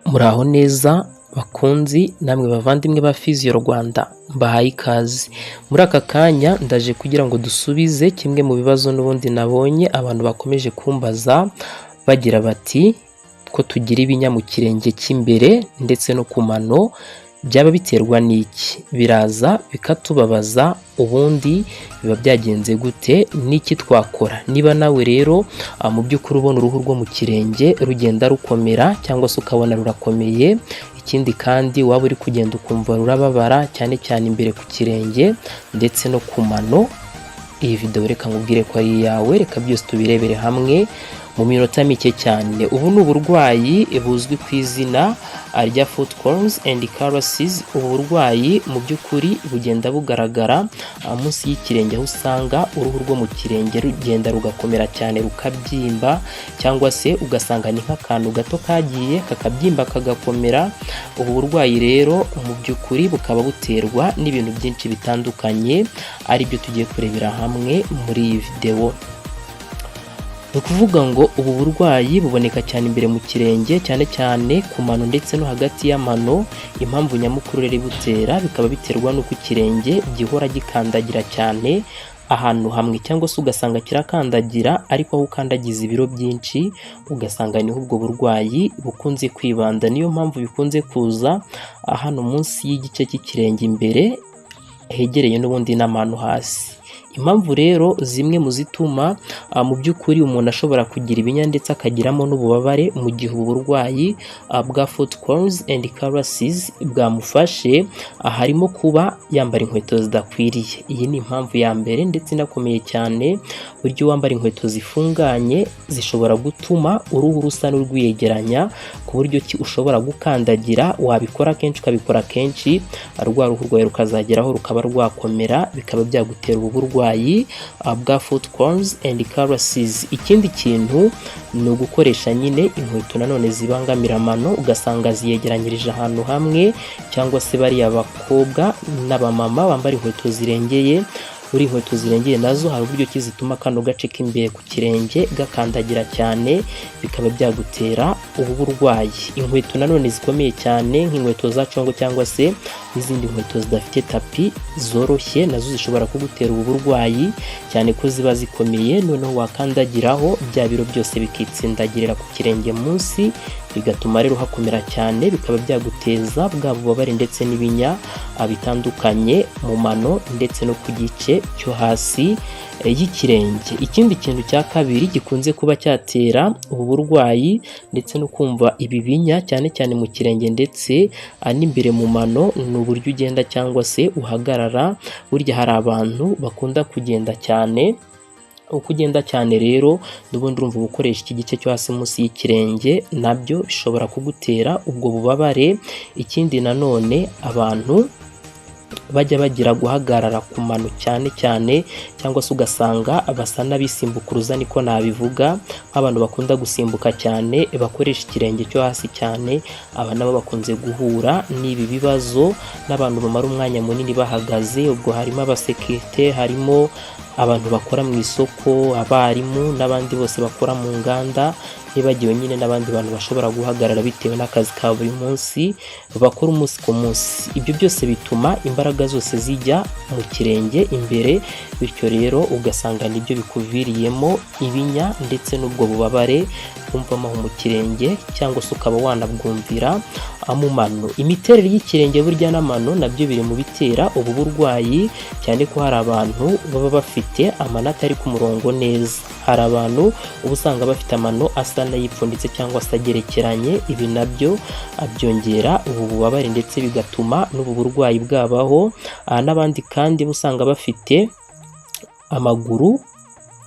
Muraho neza bakunzi namwe bavandimwe ba Physio Rwanda, mbahaye ikaze. Muri aka kanya ndaje kugira ngo dusubize kimwe mu bibazo n'ubundi nabonye abantu bakomeje kumbaza bagira bati ko tugira ibinya mu kirenge cy'imbere ndetse no ku mano, byaba biterwa n'iki? Biraza bikatubabaza, ubundi biba byagenze gute, n'iki twakora? Niba nawe rero mu by'ukuri ubona uruhu rwo mu kirenge rugenda rukomera cyangwa se ukabona rurakomeye, ikindi kandi waba uri kugenda ukumva rurababara cyane cyane imbere ku kirenge ndetse no ku mano, iyi video reka nkubwire ko ari iyawe. Reka byose tubirebere hamwe mu minota mike cyane. Ubu ni uburwayi buzwi ku izina rya foot corns and calluses. Ubu burwayi mu by'ukuri bugenda bugaragara munsi y'ikirenge, aho usanga uruhu rwo mu kirenge rugenda rugakomera cyane rukabyimba, cyangwa se ugasanga ni nk'akantu gato kagiye kakabyimba kagakomera. Ubu burwayi rero mu by'ukuri bukaba buterwa n'ibintu byinshi bitandukanye, ari byo tugiye kurebera hamwe muri iyi video. Ni ukuvuga ngo ubu burwayi buboneka cyane imbere mu kirenge, cyane cyane ku mano ndetse no hagati y'amano. Impamvu nyamukuru rero ibutera bikaba biterwa n'uko ikirenge gihora gikandagira cyane ahantu hamwe, cyangwa se ugasanga kirakandagira ariko aho ukandagiza ibiro byinshi ugasanga niho ubwo burwayi bukunze kwibanda. Niyo mpamvu bikunze kuza hano munsi y'igice cy'ikirenge imbere hegereye n'ubundi n'amano hasi. Impamvu rero zimwe mu zituma mu by'ukuri umuntu ashobora kugira ibinya ndetse akagiramo n'ububabare mu gihe ubu burwayi bwa foot corns and calluses bwamufashe, harimo kuba yambara inkweto zidakwiriye. Iyi ni impamvu ya mbere ndetse inakomeye cyane. Buryo wambara inkweto zifunganye zishobora gutuma uruhu rusa n'urwiyegeranya, ku buryo ki ushobora gukandagira, wabikora kenshi ukabikora kenshi, rwa ruhu rwawe rukazageraho rukaba rwakomera, bikaba byagutera ubu burwayi bwa foot corns and calluses. Ikindi kintu ni ugukoresha nyine inkweto nanone zibangamira amano, ugasanga ziyegeranyirije ahantu hamwe, cyangwa se bariya bakobwa n'abamama bambara inkweto zirengeye. Buri inkweto zirengeye nazo hari uburyo ki zituma kano gace k'imbere ku kirenge gakandagira cyane, bikaba byagutera ubu burwayi. Inkweto nanone zikomeye cyane nk'inkweto za congo cyangwa se n'izindi nkweto zidafite tapi zoroshye, nazo zishobora kugutera ubu burwayi cyane ko ziba zikomeye, noneho wakandagiraho bya biro byose bikitsindagirira ku kirenge munsi, bigatuma rero hakomera cyane, bikaba byaguteza bwa bubabare ndetse n'ibinya bitandukanye mu mano ndetse no ku gice cyo hasi y'ikirenge. Ikindi kintu cya kabiri gikunze kuba cyatera ubu burwayi ndetse no kumva ibi binya cyane cyane mu kirenge ndetse n'imbere mu mano, ni uburyo ugenda cyangwa se uhagarara. Burya hari abantu bakunda kugenda cyane, uko ugenda cyane rero n'ubundi urumva gukoresha iki gice cyo hasi munsi y'ikirenge nabyo bishobora kugutera ubwo bubabare. Ikindi nanone abantu bajya bagira guhagarara ku mano cyane cyane, cyangwa se ugasanga basa n'abisimbukuruza, niko nabivuga, nk'abantu bakunda gusimbuka cyane bakoresha ikirenge cyo hasi cyane. Aba nabo bakunze guhura n'ibi bibazo, n'abantu bamara umwanya munini bahagaze. Ubwo harimo abasekirite, harimo abantu bakora mu isoko, abarimu n'abandi bose bakora mu nganda, nibagiwe nyine n'abandi bantu bashobora guhagarara bitewe n'akazi ka buri munsi bakora umunsi ku munsi. Ibyo byose bituma imbaraga zose zijya mu kirenge imbere, bityo rero ugasanga nibyo bikuviriyemo ibinya ndetse n'ubwo bubabare wumvamo mu kirenge, cyangwa se ukaba wanabwumvira mu mano. Imiterere y'ikirenge burya n'amano nabyo biri mu bitera ubu burwayi, cyane ko hari abantu baba bafite amano atari ku murongo neza. Hari abantu uba usanga bafite amano asa n'ayipfunditse cyangwa se agerekeranye. Ibi nabyo byongera ubu bubabare ndetse bigatuma n'ubu burwayi bwabaho. N'abandi kandi usanga bafite amaguru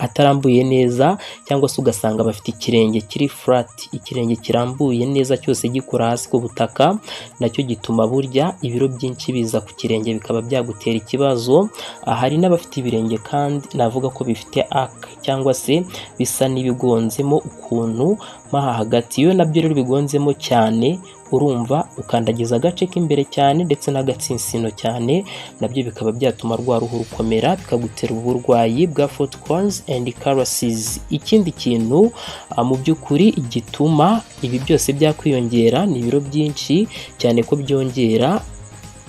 atarambuye neza, cyangwa se ugasanga bafite ikirenge kiri flat, ikirenge kirambuye neza cyose gikora hasi ku butaka, nacyo gituma burya ibiro byinshi biza ku kirenge bikaba byagutera ikibazo. Hari n'abafite ibirenge kandi navuga ko bifite arc, cyangwa se bisa n'ibigonzemo ukuntu maha hagati. Iyo nabyo rero bigonzemo cyane urumva ukandagiza agace k'imbere cyane ndetse n'agatsinsino cyane, nabyo bikaba byatuma rwa ruhu rukomera bikagutera uburwayi bwa foot corns and calluses. Ikindi kintu mu by'ukuri gituma ibi byose byakwiyongera ni ibiro byinshi, cyane ko byongera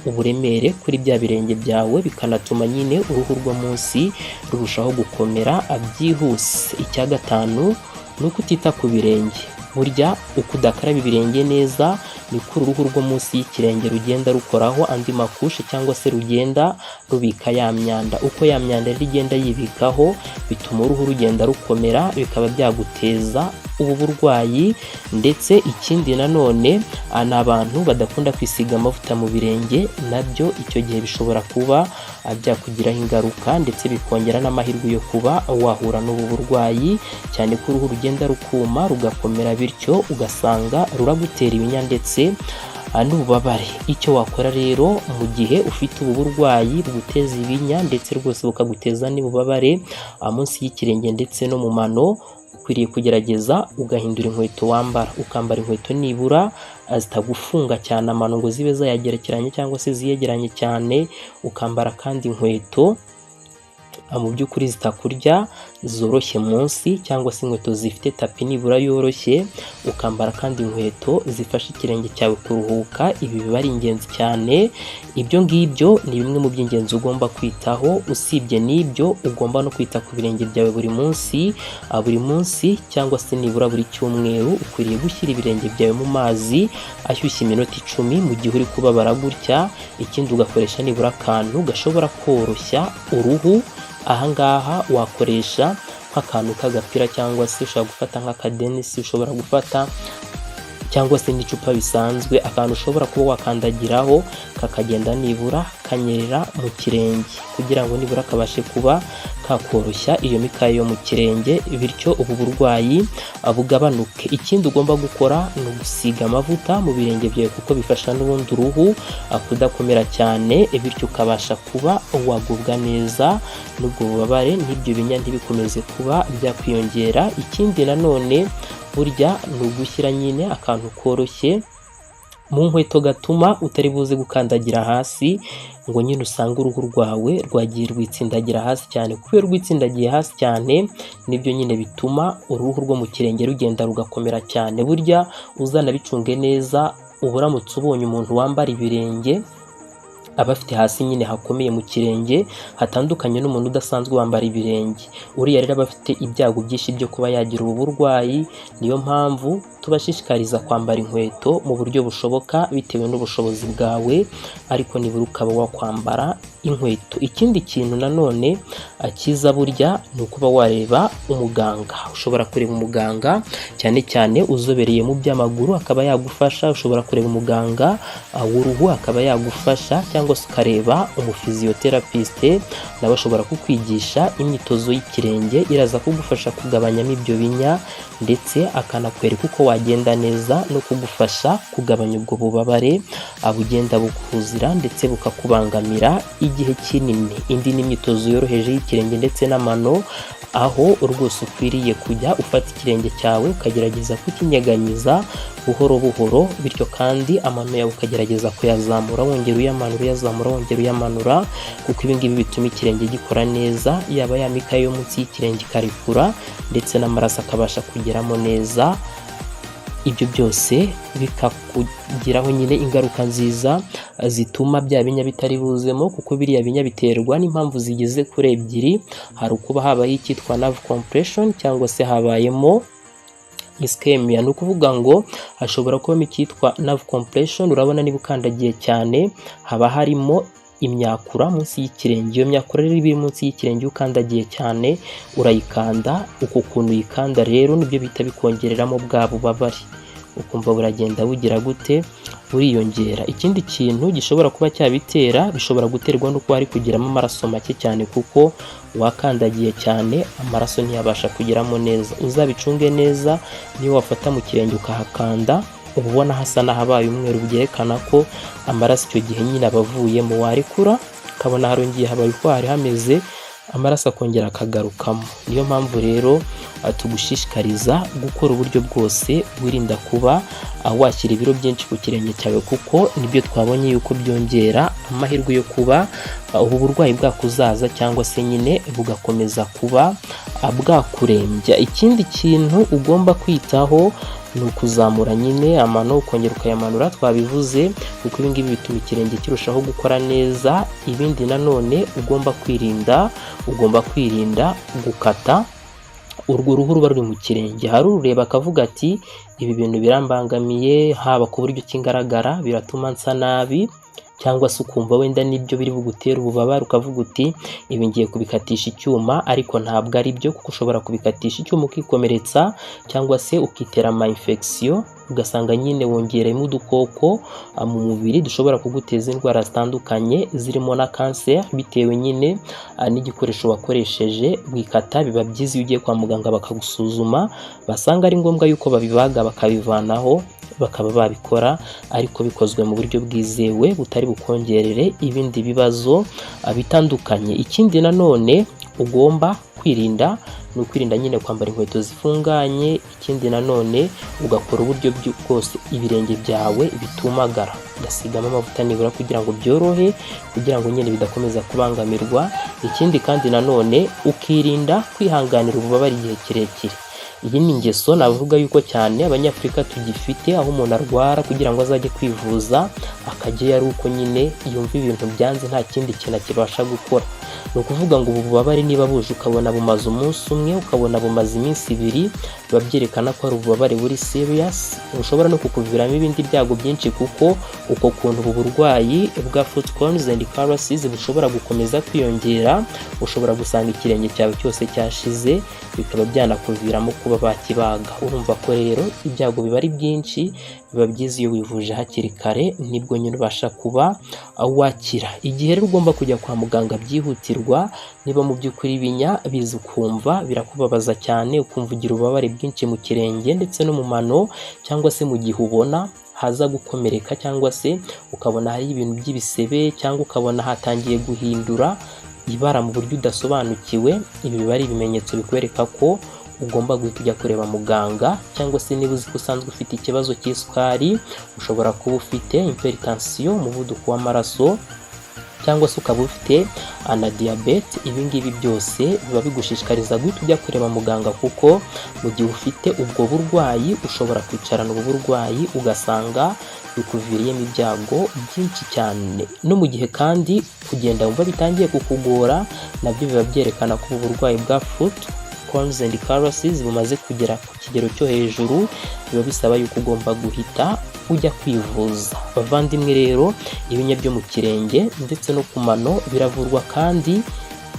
uburemere kuri bya birenge byawe, bikanatuma nyine uruhu rwo munsi rurushaho gukomera byihuse. Icya gatanu ni uko utita ku birenge. Burya uko udakaraba ibirenge neza niko uruhu rwo munsi y'ikirenge rugenda rukoraho andi makushe cyangwa se rugenda rubika ya myanda. Uko ya myanda igenda yibikaho bituma uruhu rugenda rukomera, bikaba byaguteza ubu burwayi. Ndetse ikindi nanone ni abantu badakunda kwisiga amavuta mu birenge, nabyo icyo gihe bishobora kuba byakugiraho ingaruka ndetse bikongera n'amahirwe yo kuba wahura n'ubu burwayi, cyane ko uruhu rugenda rukuma rugakomera, bityo ugasanga ruragutera ibinya ndetse n'ububabare. Icyo wakora rero mu gihe ufite ubu burwayi buguteza ibinya ndetse rwose bukaguteza n'ububabare munsi y'ikirenge ndetse no mu mano, ukwiriye kugerageza ugahindura inkweto wambara, ukambara inkweto nibura zitagufunga cyane amano ngo zibe zayagerekeranye cyangwa se ziyegeranye cyane, ukambara kandi inkweto mu by'ukuri zitakurya zoroshye munsi, cyangwa se inkweto zifite tapi nibura yoroshye, ukambara kandi inkweto zifasha ikirenge cyawe kuruhuka. Ibi biba ari ingenzi cyane. Ibyo ngibyo ni bimwe mu by'ingenzi ugomba kwitaho. Usibye n'ibyo, ugomba no kwita ku birenge byawe buri munsi cyangwa se nibura buri cyumweru ukwiriye gushyira ibirenge byawe mu mazi ashyushye iminota 10 mu gihe uri kubabara gutya. Ikindi ugakoresha nibura akantu gashobora koroshya uruhu. Ahangaha wakoresha nk'akantu k'agapira cyangwa se ushobora gufata nk'akadenisi, ushobora gufata cyangwa se n'icupa bisanzwe, akantu ushobora kuba wakandagiraho kakagenda nibura kanyerera mu kirenge kugira ngo nibura kabashe kuba kakoroshya iyo mikaya yo mu kirenge, bityo ubu burwayi bugabanuke. Ikindi ugomba gukora ni ugusiga amavuta mu birenge byawe kuko bifasha n'ubundi uruhu kudakomera cyane, bityo ukabasha kuba wagubwa neza n'ubwo bubabare n'ibyo binya ntibikomeze kuba byakwiyongera. Ikindi nanone burya ni ugushyira nyine akantu koroshye mu nkweto gatuma utari buze gukandagira hasi ngo nyine usange uruhu rwawe rwagiye rwitsindagira hasi cyane. Kubera rwitsindagiye hasi cyane nibyo nyine bituma uruhu rwo mu kirenge rugenda rugakomera cyane. Burya uzanabicunge neza, uburamutse ubonye umuntu wambara ibirenge aba afite hasi nyine hakomeye mu kirenge hatandukanye n'umuntu udasanzwe wambara ibirenge, uriya rero aba afite ibyago byinshi byo kuba yagira ubu burwayi. Niyo mpamvu tubashishikariza kwambara inkweto mu buryo bushoboka bitewe n'ubushobozi bwawe, ariko nibura ukaba wakwambara inkweto. Ikindi kintu nanone akiza burya ni ukuba wareba umuganga. Ushobora kureba umuganga cyane cyane uzobereye mu by'amaguru akaba yagufasha, ushobora kureba umuganga w'uruhu akaba yagufasha, cyangwa se ukareba umufizioterapiste nawe ashobora kukwigisha imyitozo y'ikirenge iraza kugufasha kugabanyamo ibyo binya ndetse akanakwereka uko wagenda neza no kugufasha kugabanya ubwo bubabare bugenda bukuzira ndetse bukakubangamira igihe kinini. Indi ni imyitozo yoroheje y'ikirenge ndetse n'amano, aho rwose ukwiriye kujya ufata ikirenge cyawe ukagerageza kukinyeganyiza buhoro buhoro, bityo kandi amano yawe ukagerageza kuyazamura wongera uyamanura, uyazamura wongera uyamanura, kuko ibi ngibi bituma ikirenge gikora neza, yaba ya mikaya yo munsi y'ikirenge ikarekura ndetse n'amaraso akabasha kugeramo neza. Ibyo byose bikakugiraho nyine ingaruka nziza zituma bya binya bitari buzemo, kuko biriya binya biterwa n'impamvu zigeze kuri ebyiri. Hari ukuba habaho icyitwa nerve compression cyangwa se habayemo ischemia. Ni ukuvuga ngo hashobora kubamo icyitwa nerve compression. Urabona niba ukandagiye cyane haba harimo imyakura munsi y'ikirenge. Iyo myakura rero iri munsi y'ikirenge ukandagiye cyane urayikanda, uko kuntu uyikanda rero nibyo bita bikongereramo bwa bubabare, ukumva buragenda bugira gute, buriyongera. Ikindi kintu gishobora kuba cyabitera, bishobora guterwa n'uko hari kugiramo amaraso make cyane, kuko wakandagiye cyane amaraso ntiyabasha kugeramo neza. Uzabicunge neza, niyo wafata mu kirenge ukahakanda uba ubona hasa n'ahabaye umweru, byerekana ko amaraso icyo gihe nyine abavuyemo. Warekura ukabona harongeye habaye uko hari hameze amaraso akongera akagarukamo. Niyo mpamvu rero tugushishikariza gukora uburyo bwose wirinda kuba washyira ibiro byinshi ku kirenge cyawe, kuko nibyo twabonye yuko byongera amahirwe yo kuba ubu burwayi bwakuzaza cyangwa se nyine bugakomeza kuba bwakurembya. Ikindi kintu ugomba kwitaho ni ukuzamura nyine amano, ukongera ukayamanura, twabivuze, kuko ibi ngibi bituma ikirenge kirushaho gukora neza. Ibindi nanone ugomba kwirinda gukata urwo ruhu ruba ruri mu kirenge. Hari urureba akavuga ati ibi bintu birambangamiye, haba ku buryo kingaragara biratuma nsa nabi, cyangwa se ukumva wenda nibyo biri bugutera ububabare ukavuga uti ibi ngiye kubikatisha icyuma, ariko ntabwo ari byo, kuko ushobora kubikatisha icyuma ukikomeretsa cyangwa se ukitera ama infection, ugasanga nyine wongeremo udukoko mu mubiri dushobora kuguteza indwara zitandukanye zirimo na cancer, bitewe nyine n'igikoresho wakoresheje wikata. Biba byiza iyo ugiye kwa muganga bakagusuzuma, basanga ari ngombwa yuko babibaga bakabivanaho, bakaba babikora ariko bikozwe mu buryo bwizewe butari bukongerere ibindi bibazo bitandukanye. Ikindi nanone ugomba kwirinda ni ukwirinda nyine kwambara inkweto zifunganye. Ikindi nanone ugakora uburyo bwose ibirenge byawe bitumagara, ugasigamo amavuta nibura kugira ngo byorohe, kugira ngo nyine bidakomeza kubangamirwa. Ikindi kandi nanone ukirinda kwihanganira ububabare igihe kirekire. Iyi ni ingeso navuga yuko cyane Abanyafurika tugifite, aho umuntu arwara kugira ngo azajye kwivuza akajya ari uko nyine yumva ibintu byanze, nta kindi kintu kibasha gukora. Ni ukuvuga ngo ubu bubabare niba buje ukabona bumaze umunsi umwe, ukabona bumaze iminsi ibiri, biba byerekana ko ari ububabare buri serious, bushobora no kukuviramo ibindi byago byinshi, kuko uko kuntu ubu burwayi bwa foot corns and calluses bushobora gukomeza kwiyongera, ushobora gusanga ikirenge cyawe cyose cyashize, bikaba byanakuviramo kuba bakibaga. Urumva ko rero ibyago biba ari byinshi, biba byiza iyo wivuje hakiri kare, nibwo nyine ubasha kuba wakira. Igihe rero ugomba kujya kwa muganga byihutirwa, niba mu by'ukuri ibinya biza ukumva birakubabaza cyane, ukumva ugira ububabare bwinshi mu kirenge ndetse no mu mano, cyangwa se mu gihe ubona haza gukomereka, cyangwa se ukabona hari ibintu by'ibisebe, cyangwa ukabona hatangiye guhindura ibara mu buryo udasobanukiwe, ibi biba ari ibimenyetso bikwereka ko ugomba guhita ujya kureba muganga. Cyangwa se niba uzi ko usanzwe ufite ikibazo cy'isukari, ushobora kuba ufite hypertension, umuvuduko w'amaraso, cyangwa se ukaba ufite na diyabete. Ibi ngibi byose biba bigushishikariza guhita ujya kureba muganga, kuko mu gihe ufite ubwo burwayi ushobora kwicarana ubu burwayi ugasanga bikuviriyemo ibyago byinshi cyane. No mu gihe kandi kugenda wumva bitangiye kukugora, nabyo biba byerekana ko ubu burwayi bwa foot corns and calluses bumaze kugera ku kigero cyo hejuru, biba bisaba yuko ugomba guhita ujya kwivuza. Bavandimwe rero, ibinya byo mu kirenge ndetse no ku mano biravurwa kandi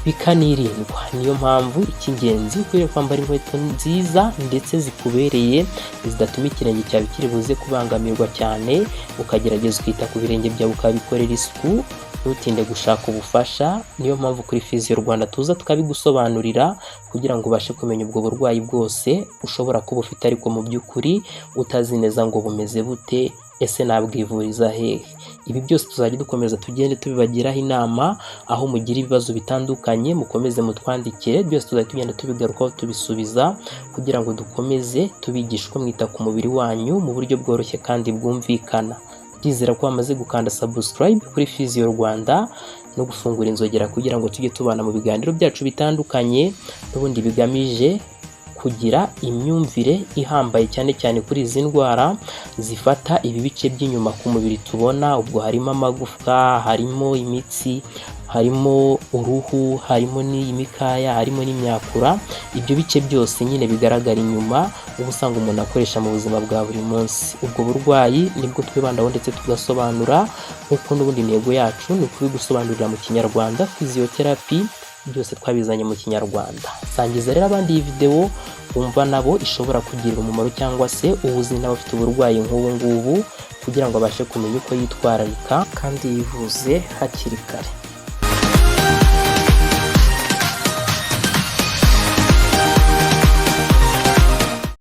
bikanirindwa. Niyo mpamvu icy'ingenzi ukwiriye kwambara inkweto nziza ndetse zikubereye, zidatuma ikirenge cyawe kiri buze kubangamirwa cyane, ukagerageza ukita ku birenge byawe ukabikorera isuku, ntutinde gushaka ubufasha. Niyo mpamvu kuri Physio Rwanda tuza tukabigusobanurira kugira ngo ubashe kumenya ubwo burwayi bwose ushobora kuba ufite, ariko mu by'ukuri utazi neza ngo bumeze bute, ese nabwivuriza hehe. Ibi byose tuzajya dukomeza tugende tubibagiraho inama, aho mugira ibibazo bitandukanye mukomeze mutwandikire, byose tuzajya tugenda tubigarukaho tubisubiza, kugira ngo dukomeze tubigishe uko mwita ku mubiri wanyu mu buryo bworoshye kandi bwumvikana. Ndizera ko wamaze gukanda subscribe kuri Physio Rwanda no gufungura inzogera kugira ngo tujye tubana mu biganiro byacu bitandukanye, n'ubundi bigamije kugira imyumvire ihambaye cyane cyane kuri izi ndwara zifata ibi bice by'inyuma ku mubiri tubona. Ubwo harimo amagufwa, harimo imitsi, harimo uruhu, harimo n'imikaya, harimo n'imyakura. Ibyo bice byose nyine bigaragara inyuma uba usanga umuntu akoresha mu buzima bwa buri munsi. Ubwo burwayi nibwo twibandaho ndetse tugasobanura, nk'uko n'ubundi intego yacu ni ukubigusobanurira mu Kinyarwanda. Physiotherapy byose twabizanye mu Kinyarwanda. Sangiza rero abandi iyi video wumva nabo ishobora kugirira umumaro, cyangwa se ubuzi n'abafite uburwayi nk'ubu ngubu, kugira ngo abashe kumenya uko yitwararika kandi yivuze hakiri kare.